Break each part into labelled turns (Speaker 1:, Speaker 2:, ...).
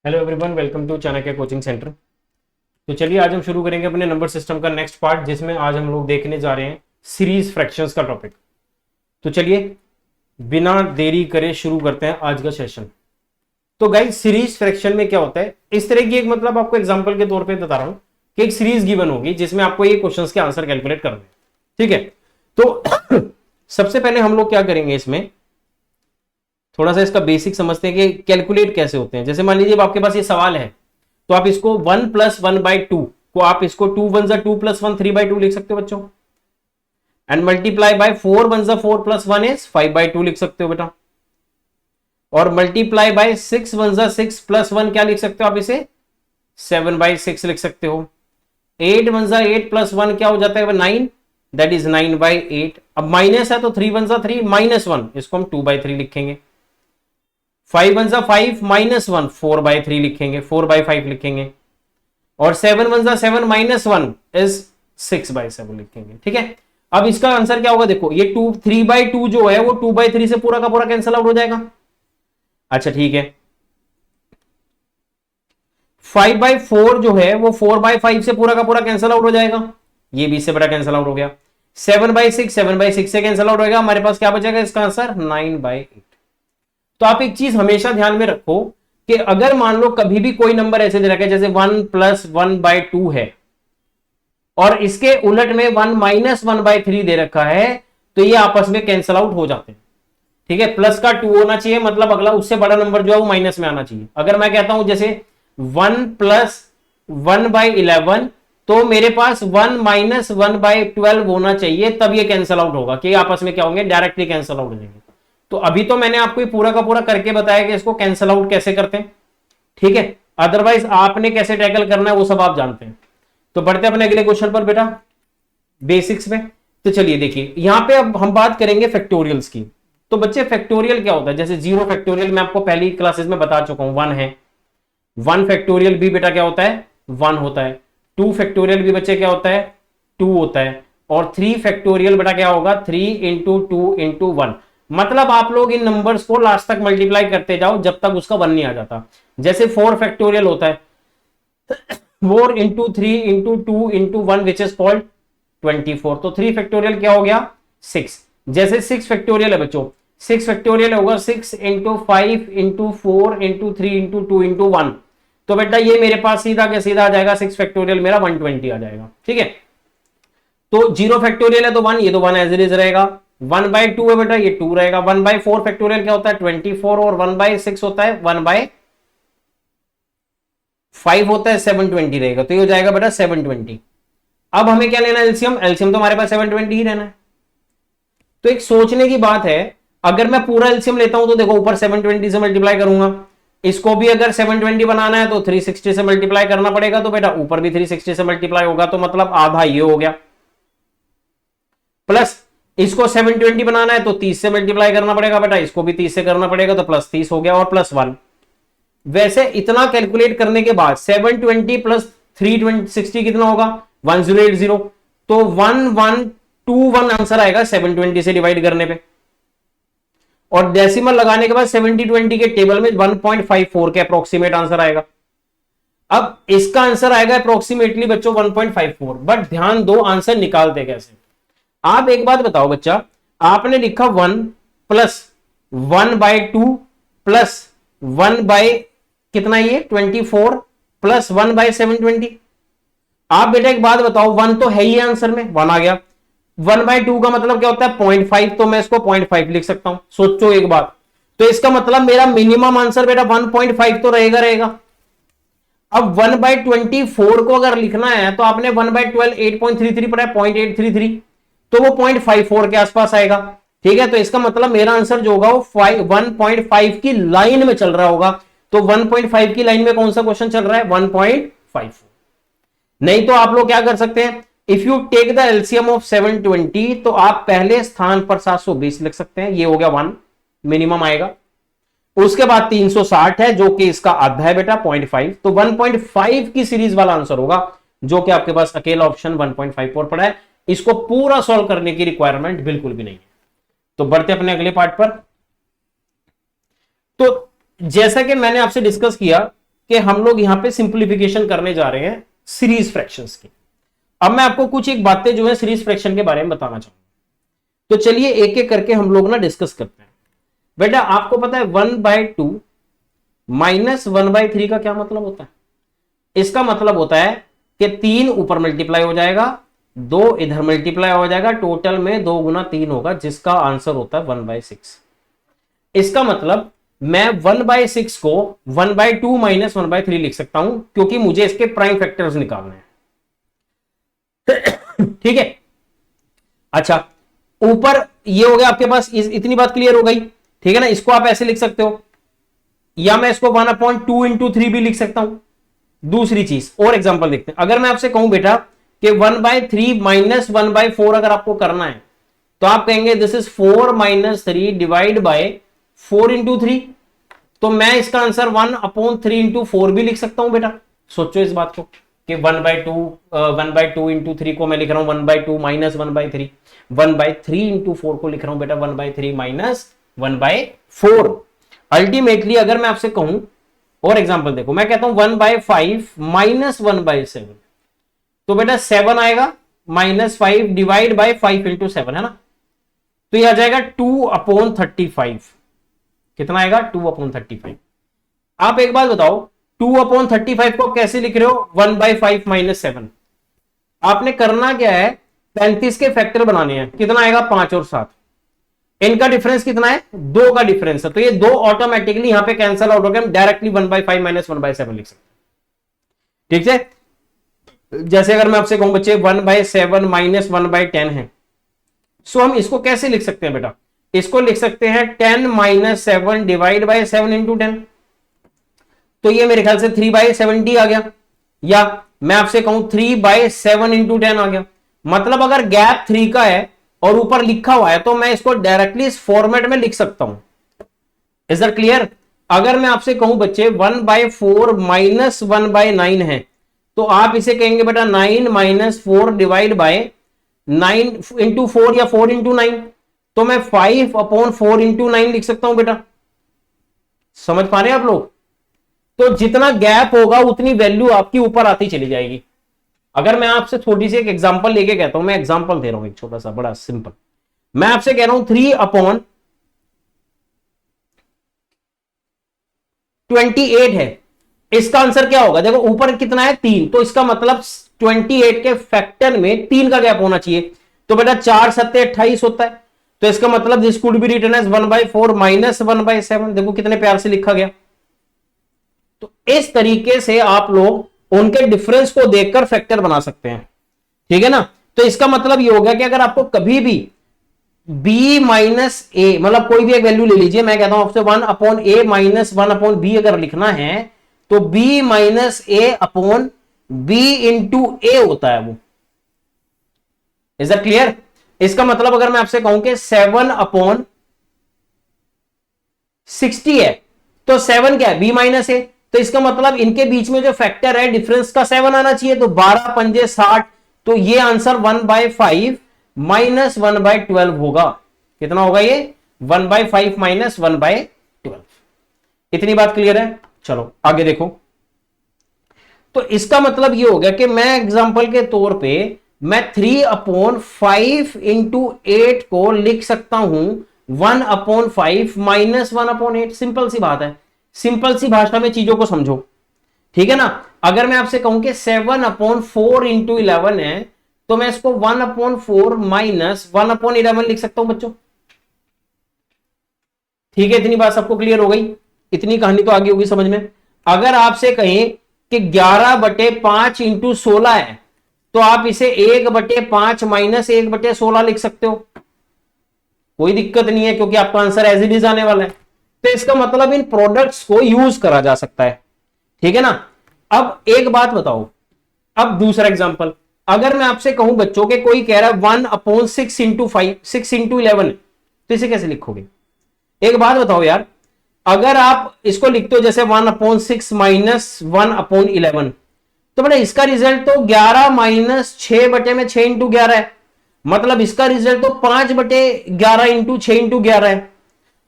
Speaker 1: Hello everyone, welcome to Chanakya coaching centre. तो चलिए आज हम शुरू करेंगे अपने नंबर सिस्टम का नेक्स्ट पार्ट, जिसमें आज हम लोग देखने जा रहे हैं सीरीज फ्रैक्शंस का टॉपिक। तो चलिए बिना देरी करे शुरू करते हैं आज का सेशन। तो गाइस, सीरीज फ्रैक्शन में क्या होता है, इस तरह की एक मतलब आपको एग्जांपल के तौर पे बता रहा हूं कि एक सीरीज गिवन होगी जिसमें आपको ये क्वेश्चंस के आंसर कैलकुलेट करने हैं। ठीक है, तो सबसे पहले हम लोग क्या करेंगे, इसमें थोड़ा सा इसका बेसिक समझते हैं कि कैलकुलेट कैसे होते हैं। जैसे मान लीजिए आपके पास ये सवाल है, तो आप इसको 1 + 1/2 को आप इसको 2 × 1 = 2 + 1 3/2 लिख सकते हो बच्चों, एंड मल्टीप्लाई बाय 4 × 1 = 4 + 1 = 5/2 लिख सकते हो बेटा। और मल्टीप्लाई बाय 6 × 1 = 6 + 1 क्या लिख सकते हो आप, इसे 7/6 लिख सकते हो। 8 × 1 = 8 + 1 क्या हो जाता है 9, दैट इज 9/8। अब माइनस है तो 3 × 1 = 3 -1, इसको हम 2/3 लिखेंगे। 5 × 1 = 5 -1 4/3 लिखेंगे, 4/5 लिखेंगे। और 7 × 1 = 7 -1 इज 6/7 लिखेंगे। ठीक है, अब इसका आंसर क्या होगा, देखो ये 3/2 जो है वो 2/3 से पूरा का पूरा कैंसिल आउट हो जाएगा। अच्छा ठीक है, 5/4 जो है वो 4/5 से पूरा का पूरा कैंसिल आउट हो जाएगा, ये भी इससे बड़ा कैंसिल आउट हो गया। 7/6 7/6 से कैंसिल आउट होगा, हमारे पास क्या बचेगा इसका आंसर 9/8। तो आप एक चीज हमेशा ध्यान में रखो कि अगर मान लो कभी भी कोई नंबर ऐसे दे रखा है जैसे 1 + 1/2 है और इसके उलट में 1 - 1/3 दे रखा है, तो ये आपस में कैंसिल आउट हो जाते हैं। ठीक है, प्लस का 2 होना चाहिए, मतलब अगला उससे बड़ा नंबर जो है वो माइनस में आना चाहिए। अगर मैं कहता हूं जैसे 1 + 1/11, तो मेरे पास 1 - 1/12 होना चाहिए, तब ये कैंसिल आउट होगा कि आपस में क्या होंगे, डायरेक्टली कैंसिल आउट हो जाएंगे। तो अभी तो मैंने आपको ये पूरा का पूरा करके बताया कि इसको कैंसिल आउट कैसे करते हैं। ठीक है, अदरवाइज आपने कैसे टैकल करना है वो सब आप जानते हैं। तो बढ़ते अपने अगले क्वेश्चन पर बेटा, बेसिक्स में। तो चलिए देखिए, यहां पे अब हम बात करेंगे फैक्टोरियल्स की। तो बच्चे फैक्टोरियल क्या होता है, जैसे 0 फैक्टोरियल मैं आपको पहली क्लासेस में बता चुका हूं, 1 है। 1 फैक्टोरियल भी बेटा क्या होता है, 1 होता है। 2 फैक्टोरियल भी बच्चे क्या होता है, 2 होता है। और 3 फैक्टोरियल बेटा क्या होगा, 3 × 2 × 1। मतलब आप लोग इन नंबर्स को लास्ट तक मल्टीप्लाई करते जाओ जब तक उसका 1 नहीं आ जाता। जैसे 4 फैक्टोरियल होता है, 4 × 3 × 2 × 1 विच इज कॉल्ड 24। तो 3 फैक्टोरियल क्या हो गया, 6। जैसे 6 फैक्टोरियल है बच्चों, 6 फैक्टोरियल होगा 6 × 5 × 4 × 3 × 2 × 1। तो बेटा ये मेरे पास सीधा के सीधा आ जाएगा, 6 फैक्टोरियल मेरा 120 आ जाएगा। ठीक है, तो 0 फैक्टोरियल है तो 1, ये तो 1 एज इट इज रहेगा। 1/2 है बेटा, ये 2 रहेगा। 1/4 फैक्टोरियल क्या होता है 24, और 1/6 होता है 1/5 होता है 720 रहेगा, तो ये हो जाएगा बेटा 720। अब हमें क्या लेना है, एलसीएम। एलसीएम तो हमारे पास 720 ही रहना है। तो एक सोचने की बात है, अगर मैं पूरा एलसीएम लेता हूं तो देखो ऊपर 720 से मल्टीप्लाई करूंगा, इसको भी अगर 720 बनाना है तो 360 से मल्टीप्लाई करना पड़ेगा, तो बेटा ऊपर भी 360 से मल्टीप्लाई होगा, तो मतलब आधा ये हो गया। प्लस इसको 720 बनाना है तो 30 से मल्टीप्लाई करना पड़ेगा बेटा, इसको भी 30 से करना पड़ेगा, तो +30 हो गया, और +1। वैसे इतना कैलकुलेट करने के बाद 720 + 360 कितना होगा, 1080। तो 1121 आंसर आएगा 720 से डिवाइड करने पे। और डेसिमल लगाने के बाद 7020 के टेबल में 1.54 के अप्रोक्सीमेट आंसर आएगा। अब इसका आंसर आएगा अप्रोक्सीमेटली बच्चों 1.54, बट ध्यान दो आंसर निकालते कैसे। आप एक बात बताओ बच्चा, आपने लिखा 1 + 1/2 प्लस 1 कितना, ये 24 प्लस 1/720। आप बेटा एक बात बताओ, 1 तो है ही आंसर में, 1 आ गया। 1/2 का मतलब क्या होता है 0.5, तो मैं इसको 0.5 लिख सकता हूं। सोचो एक बात, तो इसका मतलब मेरा मिनिमम आंसर बेटा 1.5 तो रहेगा। अब 1/24 को अगर लिखना है तो आपने 1/12 8.33 पढ़ा है, 0.833, तो वो 0.54 के आसपास आएगा। ठीक है, तो इसका मतलब मेरा आंसर जो होगा वो 1.5 की लाइन में चल रहा होगा। तो 1.5 की लाइन में कौन सा क्वेश्चन चल रहा है, 1.54। नहीं तो आप लोग क्या कर सकते हैं, if you take the LCM of 720, तो आप पहले स्थान पर 720 लिख सकते हैं, ये हो गया 1 मिनिमम आएगा। उसके बाद 360 है जो कि इसका आधा है बेटा 0.5, तो 1.5 की सीरीज वाला आंसर होगा, जो कि आपके पास अकेला ऑप्शन 1.54 पड़ा है। इसको पूरा सॉल्व करने की रिक्वायरमेंट बिल्कुल भी नहीं है। तो बढ़ते अपने अगले पार्ट पर। तो जैसा कि मैंने आपसे डिस्कस किया कि हम लोग यहां पे सिंप्लीफिकेशन करने जा रहे हैं सीरीज फ्रैक्शंस की। अब मैं आपको कुछ एक बातें जो है सीरीज फ्रैक्शन के बारे में बताना चाहूंगा, तो चलिए एक एक करके हम लोग ना डिस्कस करते हैं। बेटा आपको पता है 1/2 माइनस 1/3 का क्या मतलब होता है? इसका मतलब होता है कि 3 ऊपर मल्टीप्लाई हो जाएगा, 2 इधर मल्टीप्लाई हो जाएगा, टोटल में 2 गुना 3 होगा, जिसका आंसर होता है 1/6। इसका मतलब मैं 1/6 को 1/2 माइनस 1/3 लिख सकता हूं, क्योंकि मुझे इसके प्राइम फैक्टर्स निकालने हैं। ठीक है, अच्छा ऊपर ये हो गया आपके पास, इतनी बात क्लियर हो गई। ठीक है ना, इसको आप ऐसे लिख सकते हो, या मैं इसको 1/2 इंटू 3 भी लिख सकता हूं। दूसरी चीज और एग्जांपल देखते हैं। अगर मैं आपसे कहूं बेटा कि 1/3 माइनस 1/4 अगर आपको करना है, तो आप कहेंगे this is 4 minus 3 divide by 4 into 3। तो मैं इसका आंसर 1/3 इंटू 4 भी लिख सकता हूं बेटा। सोचो इस बात को कि 1/2 इंटू 3 को मैं लिख रहा हूं 1/2 माइनस 1/3, 1/3 इंटू 4 को लिख रहा हूं बेटा 1/3 माइनस 1/4। अल्टीमेटली अगर मैं आपसे कहूं और एग्जांपल देखो, मैं कहता हूं 1/5 माइनस 1/7, तो बेटा 7 आएगा, माइनस 5 डिवाइड बाय 5 इंटू 7 है ना, तो यह आ जाएगा 2/35। कितना आएगा? 2/35। आप एक बात बताओ, 2/35 को कैसे लिख रहे हो? 1/5 माइनस 7। आपने करना क्या है, 35 के फैक्टर बनाने हैं। कितना आएगा? 5 और 7। इनका डिफरेंस कितना है? 2 का डिफरेंस है, तो ये 2 ऑटोमेटिकली यहां पे कैंसल आउट हो गया। हम डायरेक्टली 1/5 माइनस 1/7 लिख सकते हैं। ठीक है, जैसे अगर मैं आपसे कहूं बच्चे 1/7 माइनस 1/10 है, सो हम इसको कैसे लिख सकते हैं बेटा? इसको लिख सकते हैं 10 माइनस 7 डिवाइड बाय 7 इंटू 10। तो ये मेरे ख्याल से 3/70 आ गया, या मैं आपसे कहूं 3/7 इंटू 10 आ गया। मतलब अगर गैप 3 का है और ऊपर लिखा हुआ है, तो मैं इसको डायरेक्टली इस फॉर्मेट में लिख सकता हूं। Is that clear? अगर मैं आपसे कहूं बच्चे 1/4 माइनस 1/9 है, तो आप इसे कहेंगे बेटा 9 माइनस 4 डिवाइड बाय 9 इंटू 4 या 4 इंटू 9। तो मैं 5/4 इंटू 9 लिख सकता हूं बेटा। समझ पा रहे हैं आप लोग? तो जितना गैप होगा उतनी वैल्यू आपकी ऊपर आती चली जाएगी। अगर मैं आपसे छोटी सी एक एग्जांपल लेके कहता हूं, मैं एग्जांपल दे रहा हूं एक छोटा सा बड़ा सिंपल, मैं आपसे कह रहा हूं 3/28 है, इसका आंसर क्या होगा? देखो ऊपर कितना है? 3, तो इसका मतलब 28 के फैक्टर में 3 का गैप होना चाहिए। तो बेटा 4 7 28 होता है, तो इसका मतलब this could be written as 1/4 minus 1/7। देखो कितने प्यार से लिखा गया। तो इस तरीके से आप लोग उनके डिफरेंस को देखकर फैक्टर बना सकते हैं। ठीक है ना? तो इसका मतलब ये हो गया कि अगर आपको कभी भी b माइनस ए, मतलब कोई भी एक वैल्यू ले लीजिए, मैं कहता हूं आपसे 1/a माइनस 1/b अगर लिखना है, तो b माइनस ए अपॉन b इंटू ए होता है वो। Is that clear? इसका मतलब अगर मैं आपसे कहूं कि 7/60 है, तो 7 क्या है? b माइनस ए। तो इसका मतलब इनके बीच में जो फैक्टर है डिफरेंस का 7 आना चाहिए, तो 12 पंजे 60। तो ये आंसर 1/5 माइनस 1/12 होगा। कितना होगा ये? 1/5 माइनस 1/12। इतनी बात क्लियर है? चलो आगे देखो। तो इसका मतलब ये हो गया कि मैं एग्जांपल के तौर पे मैं 3/5 इंटू 8 को लिख सकता हूं 1/5 माइनस 1/8। सिंपल सी बात है, सिंपल सी भाषा में चीजों को समझो। ठीक है ना? अगर मैं आपसे कहूं कि 7/4 इंटू 11 है, तो मैं इसको 1/4 माइनस 1/11 लिख सकता हूं बच्चों। ठीक है, इतनी बात सबको क्लियर हो गई? इतनी कहानी तो आगे होगी समझ में। अगर आपसे कहें कि 11/5 इंटू 16 है, तो आप इसे 1/5 माइनस 1/16 लिख सकते हो। कोई दिक्कत नहीं है, क्योंकि आपका आंसर एज इट इज आने वाला है। तो इसका मतलब इन प्रोडक्ट्स को यूज करा जा सकता है। ठीक है ना? अब एक बात बताओ, अब दूसरा एग्जांपल, अगर मैं आपसे कहूं बच्चों के कोई कह रहा है 1/6 इंटू 5 6 इंटू 11, तो इसे कैसे लिखोगे? एक बात बताओ यार, अगर आप इसको लिखते हो जैसे 1/6 माइनस 1/11, तो बेटा इसका रिजल्ट तो 11 माइनस 6/6 इंटू 11 है। मतलब इसका रिजल्ट तो 5/11 इंटू 6 इंटू 11 है।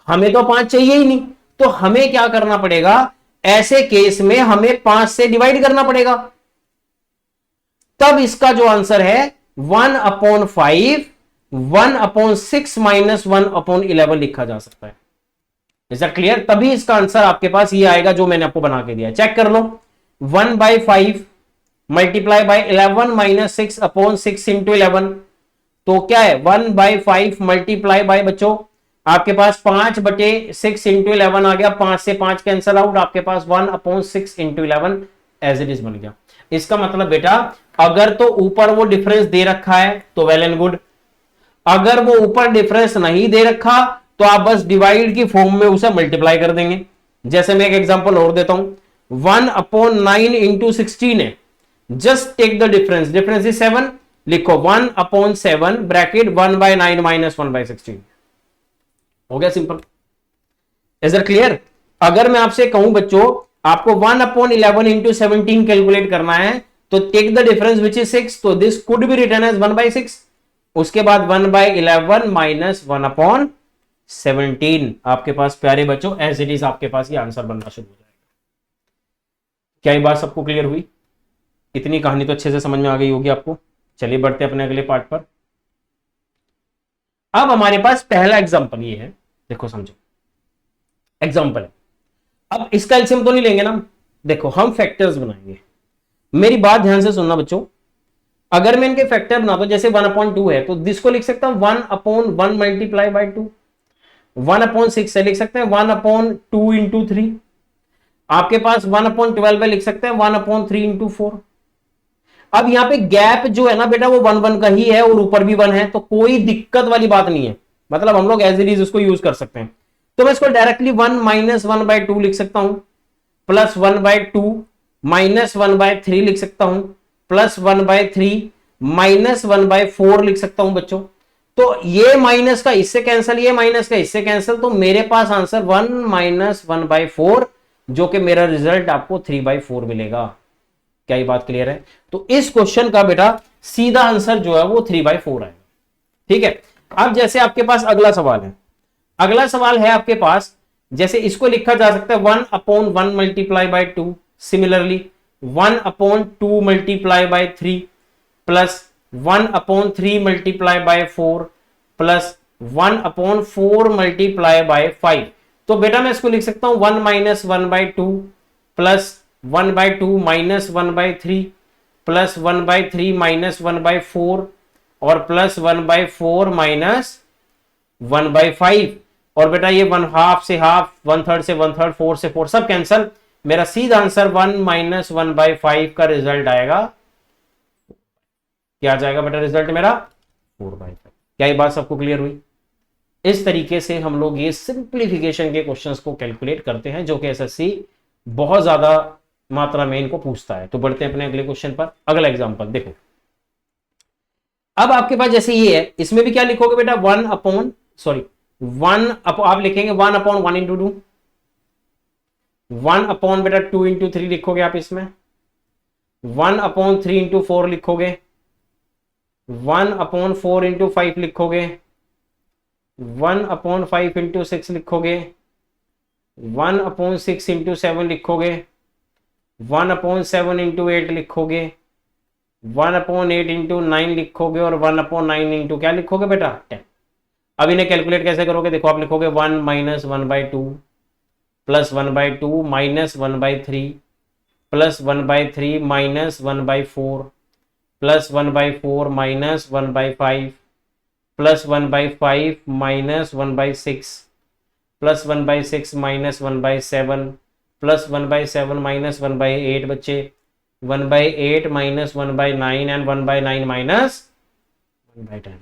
Speaker 1: हमें तो 5 चाहिए ही नहीं, तो हमें क्या करना पड़ेगा? ऐसे केस में हमें 5 से डिवाइड करना पड़ेगा, तब इसका जो आंसर है 1/5 1/6 माइनस 1/11 लिखा जा सकता है। Is that clear? तभी इसका आंसर आपके पास ये आएगा जो मैंने आपको बना के दिया। चेक कर लो, 1/5 मल्टीप्लाई बाय 11 माइनस 6/6 इंटू 11, तो क्या है 1/5 मल्टीप्लाई बाय बच्चों आपके पास 5/6 इंटू 11 आ गया, 5 से 5 कैंसल आउट, आपके पास 1/6 इंटू 11 एज इट इज बन गया। इसका मतलब बेटा अगर तो ऊपर वो डिफरेंस दे रखा है तो वेल एंड गुड, अगर वो ऊपर डिफरेंस नहीं दे रखा तो आप बस डिवाइड की फॉर्म में उसे मल्टीप्लाई कर देंगे। जैसे मैं एक एग्जांपल और देता हूं, 1/9 इंटू 16 है, just take the difference, difference is 7, लिखो 1/7 ब्रैकेट 1/9 माइनस 1/16, हो गया सिंपल। Is that clear? अगर मैं आपसे कहूं बच्चों आपको 1/11 इंटू 17 कैलकुलेट करना है तो take the difference which is 6, तो this could be written as 1/6, उसके बाद 1/11 माइनस 1/17 आपके पास प्यारे बच्चों एज इट इज आपके पास ये आंसर बनना शुरू हो जाएगा। क्या ये बात सबको क्लियर हुई? इतनी कहानी तो अच्छे से समझ में आ गई होगी आपको। चलिए बढ़ते अपने अगले पार्ट पर। अब हमारे पास पहला एग्जांपल ये है, देखो समझो एग्जांपल है। अब इसका एलसीएम तो नहीं लेंगे ना, देखो हम फैक्टर्स बनाएंगे। मेरी बात ध्यान से सुनना बच्चों, अगर मैं इनके फैक्टर बनाता हूं जैसे 1/2 है तो दिस को लिख सकता हूं 1/1 मल्टीप्लाई बाय 2, 1/6 से लिख सकते हैं 1/2 इंटू 3, आपके पास 1/12 है लिख सकते हैं 1/3 इंटू 4। अब यहां पे गैप जो है ना बेटा वो 1 1 का ही है और ऊपर भी 1 है, तो कोई दिक्कत वाली बात नहीं है, मतलब हम लोग एज इट इज उसको यूज कर सकते हैं। तो मैं इसको डायरेक्टली 1 माइनस 1/2 लिख सकता हूं, प्लस 1/2 माइनस 1/3 लिख सकता हूं, प्लस 1/3 माइनस 1/4 लिख सकता हूं बच्चों। तो ये माइनस का इससे कैंसिल, ये माइनस का इससे कैंसिल, तो मेरे पास आंसर 1 माइनस 1/4 जो कि मेरा रिजल्ट आपको 3/4 मिलेगा। क्या ये बात क्लियर है? तो इस क्वेश्चन का बेटा सीधा आंसर जो है वो 3/4 आएगा। ठीक है, अब जैसे आपके पास अगला सवाल है, अगला सवाल है आपके पास, जैसे इसको लिखा जा सकता है 1/1 multiply by 2, similarly 1/2 multiply by 3 plus 1/3 multiply by 4 plus 1/4 multiply by 5। तो बेटा मैं इसको लिख सकता हूं 1 minus 1/2 plus 1/2 minus 1/3 plus 1/3 minus 1/4 और प्लस 1/4 माइनस 1/5। और बेटा ये 1/2 से हाफ, 1/3 से 1/3, 4 से 4 सब कैंसल, मेरा सीधा आंसर 1 माइनस 1/5 का रिजल्ट आएगा। क्या आ जाएगा बेटा रिजल्ट मेरा? 4/5। क्या ये बात सबको क्लियर हुई? इस तरीके से हम लोग ये सिंप्लीफिकेशन के क्वेश्चंस को कैलकुलेट करते हैं जो कि एसएससी बहुत ज्यादा मात्रा में इनको पूछता है। तो बढ़ते हैं अपने अगले क्वेश्चन पर। अगला एग्जांपल देखो, अब आपके पास जैसे ये है, इसमें भी क्या लिखोगे बेटा 1 आप लिखेंगे 1/1 इंटू 2, 1 बेटा 2 इंटू 3 लिखोगे आप, इसमें 1/3 इंटू 4 लिखोगे, 1/4 इंटू 5 लिखोगे, 1/5 इंटू 6 लिखोगे, 1/6 इंटू 7 लिखोगे, 1/7 इंटू 8 लिखोगे, 1/8 इंटू 9 लिखोगे और 1/9 इंटू क्या लिखोगे बेटा 10। अब इन्हें कैलकुलेट कैसे करोगे? देखो आप लिखोगे 1 minus 1/2 plus 1/2 minus 1/3 plus 1/3 minus 1/4 plus 1/4 minus 1/5 plus 1/5 minus 1/6 plus 1/6 minus 1/7 plus 1/7 minus 1/8 बच्चे 1/8 माइनस 1/9 एंड 1/9 माइनस 1/10।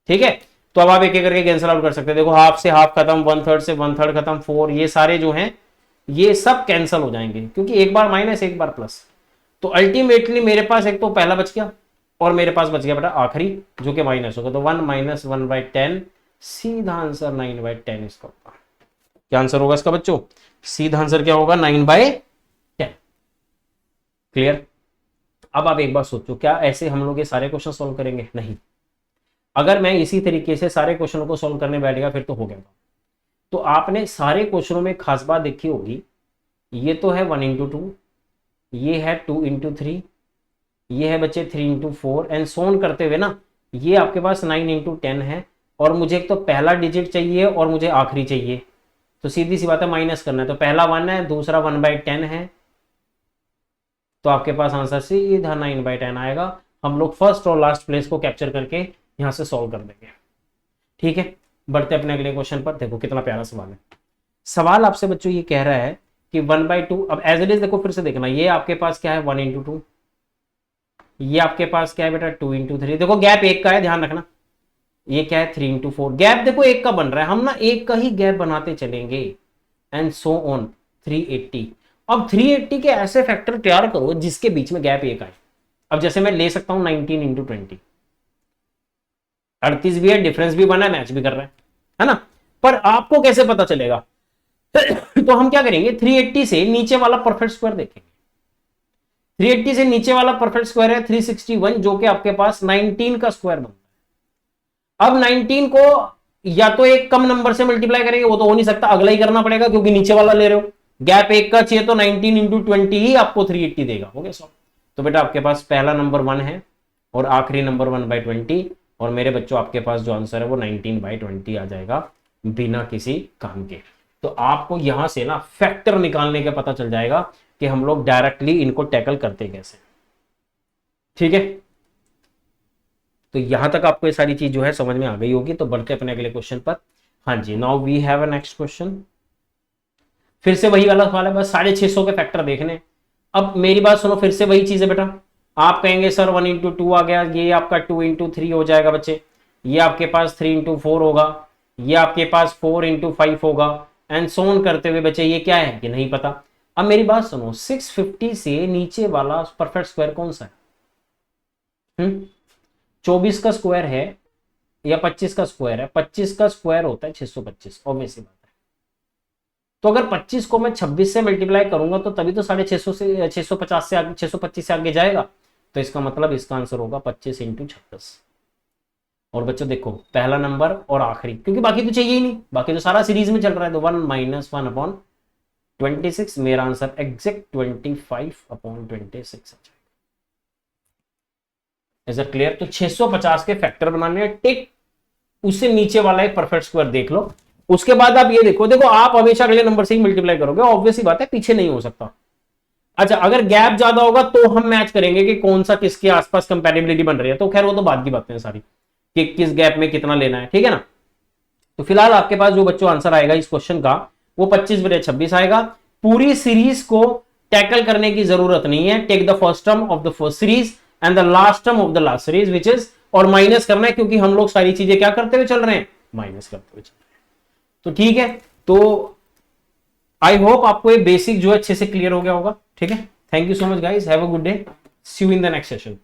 Speaker 1: ठीक है, तो अब आप एक एक करके कैंसिल आउट कर सकते हैं। देखो हाफ से हाफ खत्म, 1/3 से 1/3 खत्म, 4, ये सारे जो हैं ये सब कैंसिल हो जाएंगे क्योंकि एक बार माइनस एक बार प्लस। तो अल्टीमेटली मेरे पास एक तो पहला बच गया और मेरे पास बच गया बेटा आखिरी जो कि माइनस होगा। तो 1 माइनस 1/10, सीधा आंसर 9/10 इसका होगा। क्या आंसर होगा इसका बच्चों? सीधा आंसर क्या होगा? 9/10। क्लियर? अब आप एक बार सोचो, क्या ऐसे हम लोग ये सारे क्वेश्चन सॉल्व करेंगे? नहीं। अगर मैं इसी तरीके से सारे क्वेश्चनों को सॉल्व करने बैठ गया फिर तो हो गया। तो आपने सारे क्वेश्चनों में खास बात देखी होगी ये तो है 1 इंटू 2, ये है 2 इंटू 3, ये है बच्चे 3 इंटू 4 एंड सोन करते हुए ना, ये आपके पास 9 इंटू 10 है। और मुझे एक तो पहला डिजिट चाहिए और मुझे आखिरी चाहिए, तो सीधी सी बात है माइनस करना है। तो पहला 1 है, दूसरा 1/10 है, तो आपके पास आंसर सीधा 9/10 आएगा। हम लोग फर्स्ट और लास्ट प्लेस को कैप्चर करके यहां से सॉल्व कर देंगे। ठीक है, बढ़ते अपने अगले क्वेश्चन पर। देखो कितना प्यारा सवाल है। सवाल आपसे बच्चों ये कह रहा है कि 1/2, अब एज इट इज देखो फिर से देखना, ये आपके पास क्या है 1 इंटू 2, ये आपके पास क्या है बेटा 2 इंटू 3। देखो गैप एक का है, ध्यान रखना। ये क्या है 3 इंटू 4, गैप देखो एक का बन रहा है, हम ना एक का ही गैप बनाते चलेंगे एंड सो ऑन। 380, अब 380 के ऐसे फैक्टर तैयार करो जिसके बीच में गैप एक आए। अब जैसे मैं ले सकता हूं 19 इंटू 20, 38 भी है, डिफरेंस भी बना है, मैच भी कर रहा है ना। पर आपको कैसे पता चलेगा? तो हम क्या करेंगे, 380 से नीचे वाला परफेक्ट स्क्वायर देखेंगे। 380 से नीचे वाला परफेक्ट स्क्वायर है 361, जो कि आपके पास 19 का स्क्वायर बनता है। अब 19 को या तो एक कम नंबर से मल्टीप्लाई करेंगे, वो तो हो नहीं सकता, अगला ही करना पड़ेगा क्योंकि नीचे वाला ले रहे हो। गैप एक का चाहिए तो 19 इंटू 20 ही आपको 380 देगा। हो गया सॉल्व। तो बेटा आपके पास पहला नंबर 1 है और आखिरी नंबर 1/20, और मेरे बच्चों आपके पास जो आंसर है वो 19/20 आ जाएगा बिना किसी काम के। तो आपको यहां से ना फैक्टर निकालने का पता चल जाएगा कि हम लोग डायरेक्टली इनको टैकल करते कैसे। ठीक है, तो यहां तक आपको ये सारी चीज जो है समझ में आ गई होगी। तो बढ़ते अपने अगले क्वेश्चन पर। हाँ जी, now we have a next question. फिर से वही वाला सवाल है, बस 650 के फैक्टर देखने। अब मेरी बात सुनो, फिर से वही चीज है बेटा। आप कहेंगे सर 1 इंटू 2 आ गया, ये आपका 2 इंटू 3 हो जाएगा बच्चे, ये आपके पास 3 इंटू 4 होगा, ये आपके पास 4 इंटू 5 होगा एंड सोन करते हुए बच्चे ये क्या है, ये नहीं पता। अब मेरी बात सुनो, 650 से नीचे वाला परफेक्ट स्क्वायर कौन सा है? 24 का स्क्वायर है या 25 का स्क्वायर है? 25 का स्क्वायर होता है 625, ऑब्वियस सी बात है। तो अगर 25 को मैं 26 से मल्टीप्लाई करूंगा तो तभी तो 650 से 650 से आगे 625 से आगे जाएगा। तो इसका मतलब इसका आंसर होगा 25 इंटू 26। और बच्चों देखो पहला नंबर और आखिरी, क्योंकि बाकी तो चाहिए ही नहीं, बाकी तो सारा सीरीज में चल रहा है। तो 1 - 1/26, मेरा answer exact 25/26। Is it clear? तो 650 के फैक्टर बनाने हैं, टिक, उससे नीचे वाला एक परफेक्ट स्क्वायर देख लो। उसके बाद आप ये देखो, देखो आप हमेशा अगले नंबर से ही मल्टीप्लाई करोगे, ऑब्वियस ही बात है, पीछे नहीं हो सकता। अच्छा, अगर गैप ज्यादा होगा तो हम मैच करेंगे कि कौन सा किसके आसपास कंपैटिबिलिटी बन रही है। तो खैर वो तो बाद की बातें हैं सारी, कि किस गैप में कितना लेना है। ठीक है ना। तो फिलहाल आपके पास जो बच्चों आंसर आएगा इस क्वेश्चन का वो 25/26 आएगा। पूरी सीरीज को टैकल करने की जरूरत नहीं है। Take the first term of the first series and the last term of the last series which is, और माइनस करना है, क्योंकि हम लोग सारी चीजें क्या करते हुए चल रहे हैं, माइनस करते हुए चल रहे हैं। तो ठीक है, तो आई होप आपको ये बेसिक जो है अच्छे से क्लियर हो गया होगा। ठीक है, thank you so much guys, have a good day, see you in the next session.